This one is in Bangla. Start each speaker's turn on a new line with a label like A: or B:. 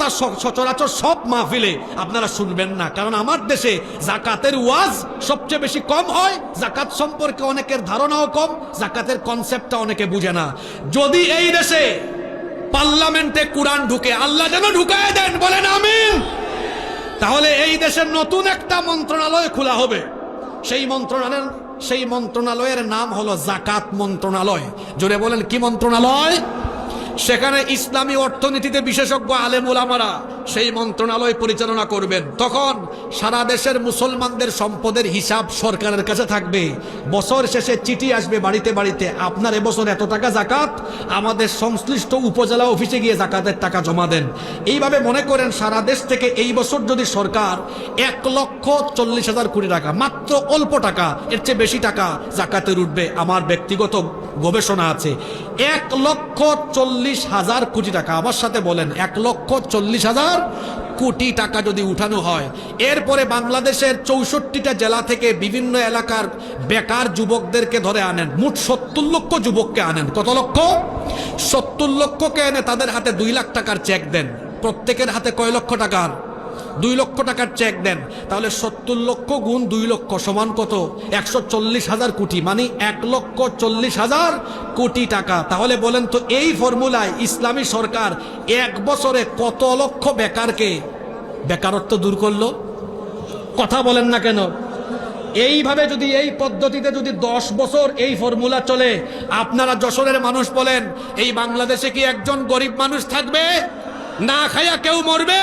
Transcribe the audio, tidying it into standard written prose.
A: কথা সচরাচর সব মাহফিলে আপনারা শুনবেন না, কারণ আমার দেশে জাকাতের ওয়াজ সবচেয়ে বেশি কম হয়, জাকাত সম্পর্কে অনেকের ধারণাও কম, জাকাতের কনসেপ্টটা অনেকে বুঝে না। যদি এই দেশে পার্লামেন্টে কোরআন ঢুকে, আল্লাহ যেন ঢুকায় দেন, বলেন আমিন, তাহলে এই দেশের নতুন একটা মন্ত্রণালয় খোলা হবে। সেই মন্ত্রণালয়ের নাম হলো জাকাত মন্ত্রণালয়। জোরে বলেন কি মন্ত্রণালয়? সেখানে ইসলামী অর্থনীতিতে বিশেষজ্ঞ আলেম ওলামারা সেই মন্ত্রণালয় পরিচালনা করবেন। তখন সারা দেশের মুসলমানদের সম্পদের হিসাব সরকারের কাছে থাকবে। বছর শেষে চিঠি আসবে বাড়িতে বাড়িতে, আপনার এবছর এত টাকা জাকাত, আমাদের সংশ্লিষ্ট উপজেলা অফিসে গিয়ে জাকাতের টাকা জমা দেন। এইভাবে মনে করেন সারা দেশ থেকে এই বছর যদি সরকার 1,40,000 কোটি টাকা, মাত্র অল্প টাকা, এর চেয়ে বেশি টাকা জাকাতের উঠবে, আমার ব্যক্তিগত গবেষণা আছে 1,40,000 কোটি টাকা। আমার সাথে বলেন 1,40,000 কোটি টাকা যদি উঠানো হয়, এরপরে বাংলাদেশের 64টা জেলা থেকে বিভিন্ন এলাকার বেকার যুবকদেরকে ধরে আনেন, মোট 70 লক্ষ যুবককে আনেন। কত লক্ষ? 70 লক্ষকে এনে তাদের হাতে 2 লাখ টাকার চেক দেন। প্রত্যেকের হাতে কয় লক্ষ টাকার? 2 লক্ষ টাকার চেক দেন। তাহলে 70 লক্ষ গুণ 2 লক্ষ সমান কত? 140,000 কোটি, মানে 1,40,000 কোটি টাকা। তাহলে বলেন তো এই ফর্মুলায় ইসলামী সরকার 1 বছরে কত লক্ষ বেকারকে বেকারত্ব দূর করলো? কথা বলেন না কেন? এইভাবে যদি, এই পদ্ধতিতে যদি 10 বছর এই ফর্মুলা চলে, আপনারা যশোরের মানুষ বলেন, এই বাংলাদেশে কি একজন গরিব মানুষ থাকবে? না খাইয়া কেউ মরবে?